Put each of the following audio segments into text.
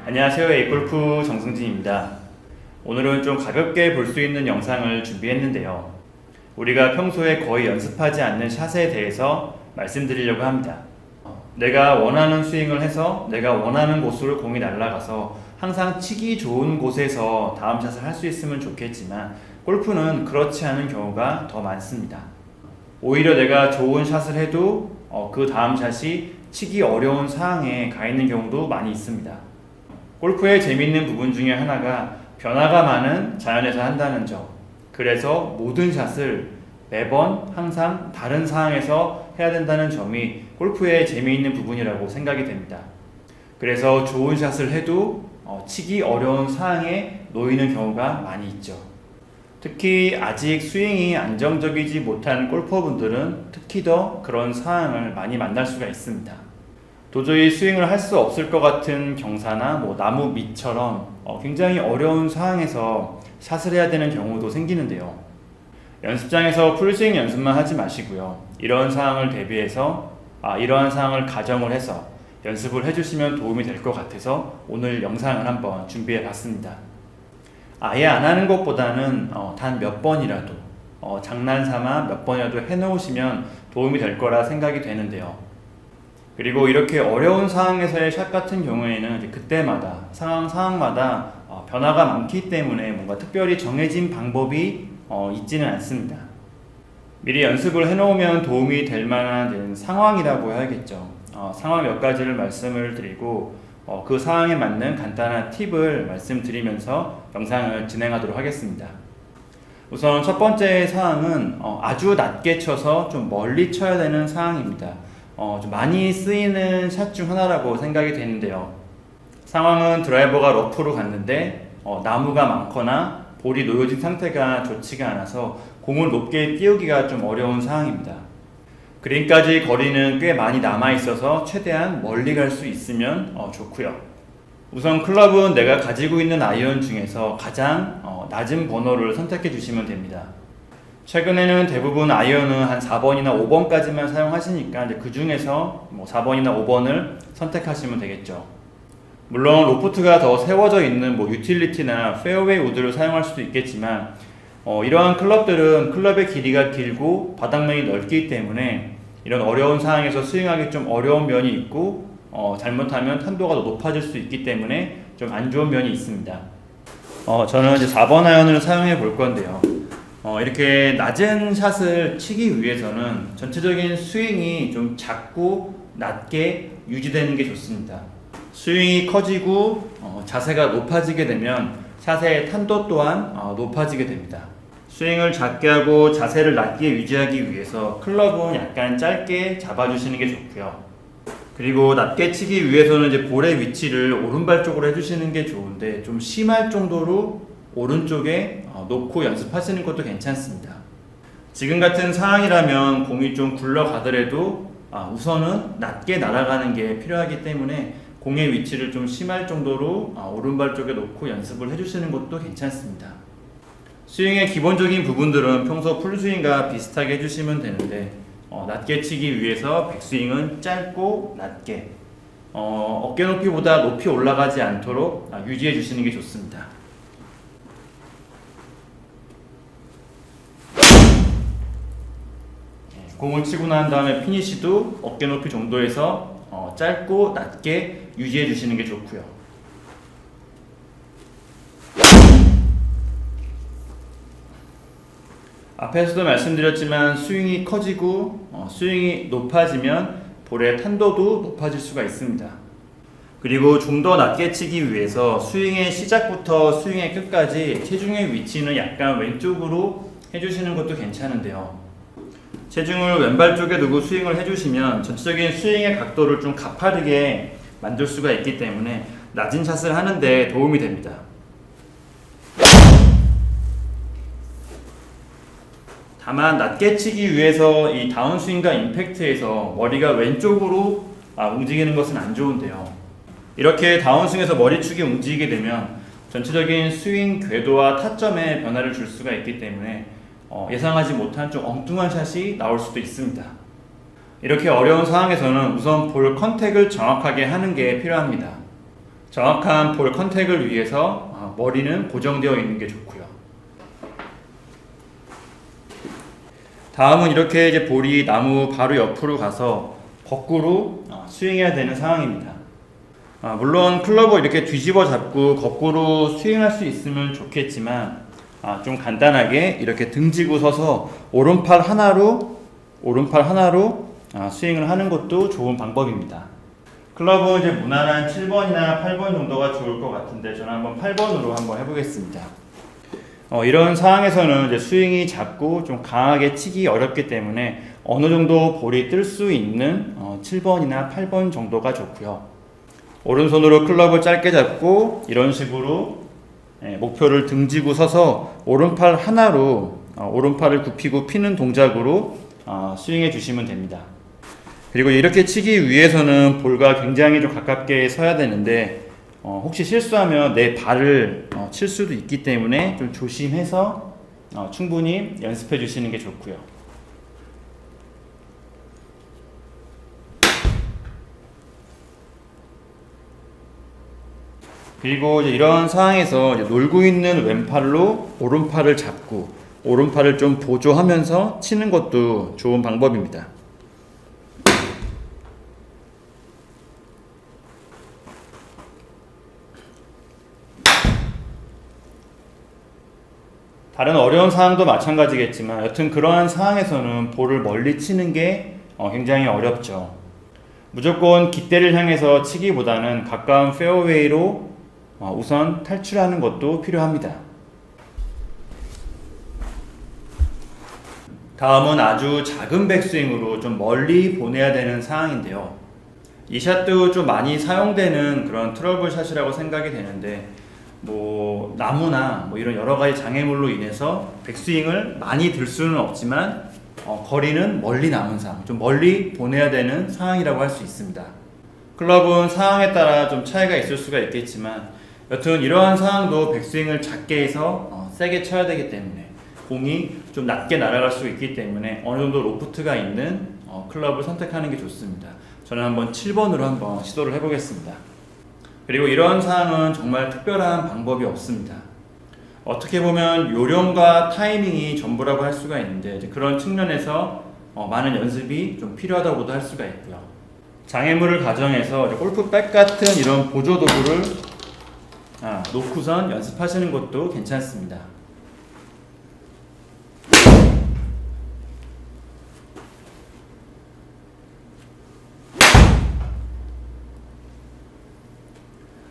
안녕하세요. 에이골프 정승진입니다. 오늘은 좀 가볍게 볼 수 있는 영상을 준비했는데요. 우리가 평소에 거의 연습하지 않는 샷에 대해서 말씀드리려고 합니다. 내가 원하는 스윙을 해서 내가 원하는 곳으로 공이 날아가서 항상 치기 좋은 곳에서 다음 샷을 할 수 있으면 좋겠지만 골프는 그렇지 않은 경우가 더 많습니다. 오히려 내가 좋은 샷을 해도 그 다음 샷이 치기 어려운 상황에 가 있는 경우도 많이 있습니다. 골프의 재미있는 부분 중에 하나가 변화가 많은 자연에서 한다는 점. 그래서 모든 샷을 매번 항상 다른 상황에서 해야 된다는 점이 골프의 재미있는 부분이라고 생각이 됩니다. 그래서 좋은 샷을 해도 치기 어려운 상황에 놓이는 경우가 많이 있죠. 특히 아직 스윙이 안정적이지 못한 골퍼분들은 특히 더 그런 상황을 많이 만날 수가 있습니다. 도저히 스윙을 할 수 없을 것 같은 경사나 나무 밑처럼 굉장히 어려운 상황에서 샷을 해야 되는 경우도 생기는데요. 연습장에서 풀스윙 연습만 하지 마시고요. 이런 상황을 대비해서 이러한 상황을 가정을 해서 연습을 해주시면 도움이 될 것 같아서 오늘 영상을 한번 준비해 봤습니다. 아예 안 하는 것보다는 단 몇 번이라도 장난삼아 몇 번이라도 해놓으시면 도움이 될 거라 생각이 되는데요. 그리고 이렇게 어려운 상황에서의 샷 같은 경우에는 그때마다 상황마다 변화가 많기 때문에 뭔가 특별히 정해진 방법이 있지는 않습니다. 미리 연습을 해놓으면 도움이 될 만한 상황이라고 해야겠죠. 상황 몇 가지를 말씀을 드리고 그 상황에 맞는 간단한 팁을 말씀드리면서 영상을 진행하도록 하겠습니다. 우선 첫 번째 상황은 아주 낮게 쳐서 좀 멀리 쳐야 되는 상황입니다. 좀 많이 쓰이는 샷 중 하나라고 생각이 되는데요. 상황은 드라이버가 러프로 갔는데 나무가 많거나 볼이 놓여진 상태가 좋지가 않아서 공을 높게 띄우기가 좀 어려운 상황입니다. 그린까지 거리는 꽤 많이 남아 있어서 최대한 멀리 갈 수 있으면 좋고요. 우선 클럽은 내가 가지고 있는 아이언 중에서 가장 낮은 번호를 선택해 주시면 됩니다. 최근에는 대부분 아이언은 한 4번이나 5번까지만 사용하시니까 그 중에서 4번이나 5번을 선택하시면 되겠죠. 물론 로프트가 더 세워져 있는 유틸리티나 페어웨이 우드를 사용할 수도 있겠지만 이러한 클럽들은 클럽의 길이가 길고 바닥면이 넓기 때문에 이런 어려운 상황에서 스윙하기 좀 어려운 면이 있고 잘못하면 탄도가 더 높아질 수 있기 때문에 좀 안 좋은 면이 있습니다. 저는 이제 4번 아이언을 사용해 볼 건데요. 이렇게 낮은 샷을 치기 위해서는 전체적인 스윙이 좀 작고 낮게 유지되는 게 좋습니다. 스윙이 커지고 자세가 높아지게 되면 샷의 탄도 또한 높아지게 됩니다. 스윙을 작게 하고 자세를 낮게 유지하기 위해서 클럽은 약간 짧게 잡아주시는 게 좋고요. 그리고 낮게 치기 위해서는 이제 볼의 위치를 오른발 쪽으로 해주시는 게 좋은데 좀 심할 정도로 오른쪽에 놓고 연습하시는 것도 괜찮습니다. 지금 같은 상황이라면 공이 좀 굴러가더라도 우선은 낮게 날아가는 게 필요하기 때문에 공의 위치를 좀 심할 정도로 오른발 쪽에 놓고 연습을 해주시는 것도 괜찮습니다. 스윙의 기본적인 부분들은 평소 풀스윙과 비슷하게 해주시면 되는데 낮게 치기 위해서 백스윙은 짧고 낮게 어깨 높이보다 높이 올라가지 않도록 유지해 주시는 게 좋습니다. 공을 치고 난 다음에 피니시도 어깨 높이 정도에서 짧고 낮게 유지해 주시는 게 좋고요. 앞에서도 말씀드렸지만 스윙이 커지고 스윙이 높아지면 볼의 탄도도 높아질 수가 있습니다. 그리고 좀 더 낮게 치기 위해서 스윙의 시작부터 스윙의 끝까지 체중의 위치는 약간 왼쪽으로 해주시는 것도 괜찮은데요. 체중을 왼발 쪽에 두고 스윙을 해주시면 전체적인 스윙의 각도를 좀 가파르게 만들 수가 있기 때문에 낮은 샷을 하는데 도움이 됩니다. 다만 낮게 치기 위해서 이 다운스윙과 임팩트에서 머리가 왼쪽으로 움직이는 것은 안 좋은데요. 이렇게 다운스윙에서 머리축이 움직이게 되면 전체적인 스윙 궤도와 타점에 변화를 줄 수가 있기 때문에 예상하지 못한 좀 엉뚱한 샷이 나올 수도 있습니다. 이렇게 어려운 상황에서는 우선 볼 컨택을 정확하게 하는 게 필요합니다. 정확한 볼 컨택을 위해서 머리는 고정되어 있는 게 좋고요. 다음은 이렇게 이제 볼이 나무 바로 옆으로 가서 거꾸로 스윙해야 되는 상황입니다. 물론 클럽을 이렇게 뒤집어 잡고 거꾸로 스윙할 수 있으면 좋겠지만 좀 간단하게 이렇게 등지고 서서 오른팔 하나로 스윙을 하는 것도 좋은 방법입니다. 클럽은 이제 무난한 7번이나 8번 정도가 좋을 것 같은데 저는 한번 8번으로 한번 해보겠습니다. 이런 상황에서는 이제 스윙이 작고 좀 강하게 치기 어렵기 때문에 어느 정도 볼이 뜰 수 있는 7번이나 8번 정도가 좋고요. 오른손으로 클럽을 짧게 잡고 이런 식으로 목표를 등지고 서서 오른팔 하나로 오른팔을 굽히고 피는 동작으로 스윙해 주시면 됩니다. 그리고 이렇게 치기 위해서는 볼과 굉장히 좀 가깝게 서야 되는데 혹시 실수하면 내 발을 칠 수도 있기 때문에 좀 조심해서 충분히 연습해 주시는 게 좋고요. 그리고 이제 이런 상황에서 이제 놀고 있는 왼팔로 오른팔을 잡고 오른팔을 좀 보조하면서 치는 것도 좋은 방법입니다. 다른 어려운 상황도 마찬가지겠지만 여튼 그러한 상황에서는 볼을 멀리 치는 게 굉장히 어렵죠. 무조건 깃대를 향해서 치기보다는 가까운 페어웨이로 우선 탈출하는 것도 필요합니다. 다음은 아주 작은 백스윙으로 좀 멀리 보내야 되는 상황인데요. 이 샷도 좀 많이 사용되는 그런 트러블 샷이라고 생각이 되는데 나무나 이런 여러 가지 장애물로 인해서 백스윙을 많이 들 수는 없지만 거리는 멀리 남은 상황, 좀 멀리 보내야 되는 상황이라고 할 수 있습니다. 클럽은 상황에 따라 좀 차이가 있을 수가 있겠지만 여튼 이러한 상황도 백스윙을 작게 해서 세게 쳐야 되기 때문에 공이 좀 낮게 날아갈 수 있기 때문에 어느 정도 로프트가 있는 클럽을 선택하는 게 좋습니다. 저는 한번 7번으로 한번 시도를 해보겠습니다. 그리고 이런 상황은 정말 특별한 방법이 없습니다. 어떻게 보면 요령과 타이밍이 전부라고 할 수가 있는데 이제 그런 측면에서 많은 연습이 좀 필요하다고도 할 수가 있고요. 장애물을 가정해서 골프백 같은 이런 보조 도구를 놓고선 연습하시는 것도 괜찮습니다.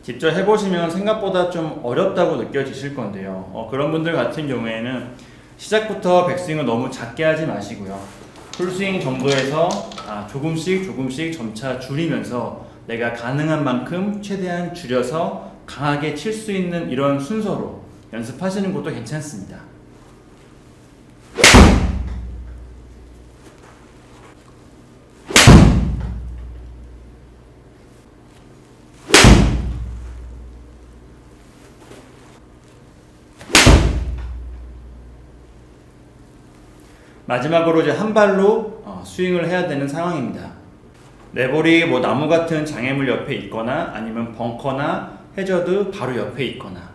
직접 해보시면 생각보다 좀 어렵다고 느껴지실 건데요. 그런 분들 같은 경우에는 시작부터 백스윙을 너무 작게 하지 마시고요. 풀스윙 정도에서 조금씩 점차 줄이면서 내가 가능한 만큼 최대한 줄여서 강하게 칠 수 있는 이런 순서로 연습하시는 것도 괜찮습니다. 마지막으로 이제 한 발로 스윙을 해야 되는 상황입니다. 내 볼이 나무 같은 장애물 옆에 있거나 아니면 벙커나 해저드 바로 옆에 있거나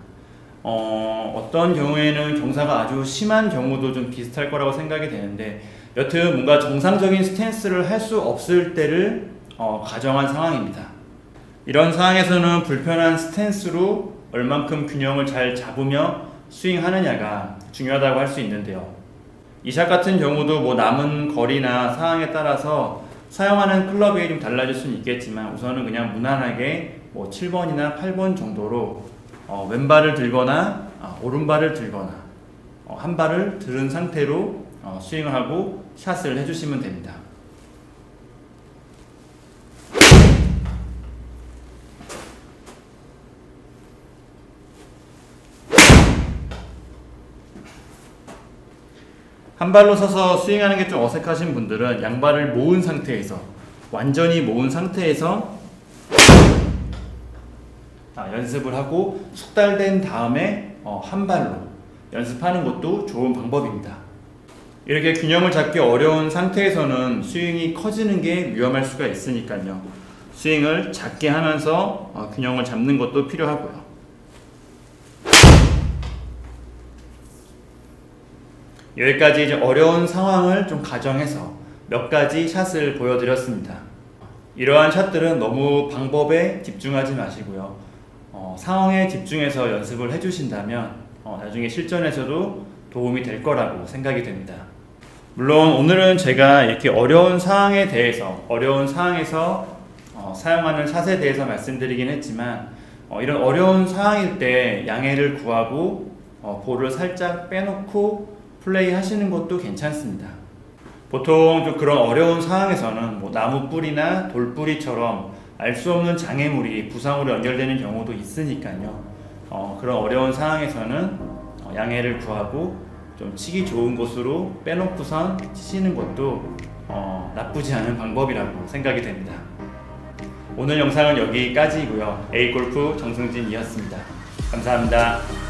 어떤 경우에는 경사가 아주 심한 경우도 좀 비슷할 거라고 생각이 되는데 여튼 뭔가 정상적인 스탠스를 할 수 없을 때를 가정한 상황입니다. 이런 상황에서는 불편한 스탠스로 얼만큼 균형을 잘 잡으며 스윙하느냐가 중요하다고 할 수 있는데요. 이 샷 같은 경우도 남은 거리나 상황에 따라서 사용하는 클럽이 좀 달라질 수는 있겠지만 우선은 그냥 무난하게 7번이나 8번 정도로 왼발을 들거나 오른발을 들거나 한 발을 들은 상태로 스윙을 하고 샷을 해주시면 됩니다. 한 발로 서서 스윙하는 게 좀 어색하신 분들은 양발을 모은 상태에서 완전히 모은 상태에서 연습을 하고 숙달된 다음에 한 발로 연습하는 것도 좋은 방법입니다. 이렇게 균형을 잡기 어려운 상태에서는 스윙이 커지는 게 위험할 수가 있으니까요. 스윙을 작게 하면서 균형을 잡는 것도 필요하고요. 여기까지 이제 어려운 상황을 좀 가정해서 몇 가지 샷을 보여드렸습니다. 이러한 샷들은 너무 방법에 집중하지 마시고요. 상황에 집중해서 연습을 해주신다면 나중에 실전에서도 도움이 될 거라고 생각이 됩니다. 물론 오늘은 제가 이렇게 어려운 상황에서 사용하는 샷에 대해서 말씀드리긴 했지만 이런 어려운 상황일 때 양해를 구하고 볼을 살짝 빼놓고 플레이 하시는 것도 괜찮습니다. 보통 좀 그런 어려운 상황에서는 뭐 나무 뿌리나 돌 뿌리처럼 알 수 없는 장애물이 부상으로 연결되는 경우도 있으니까요. 그런 어려운 상황에서는 양해를 구하고 좀 치기 좋은 곳으로 빼놓고선 치시는 것도 나쁘지 않은 방법이라고 생각이 됩니다. 오늘 영상은 여기까지이고요. A골프 정승진이었습니다. 감사합니다.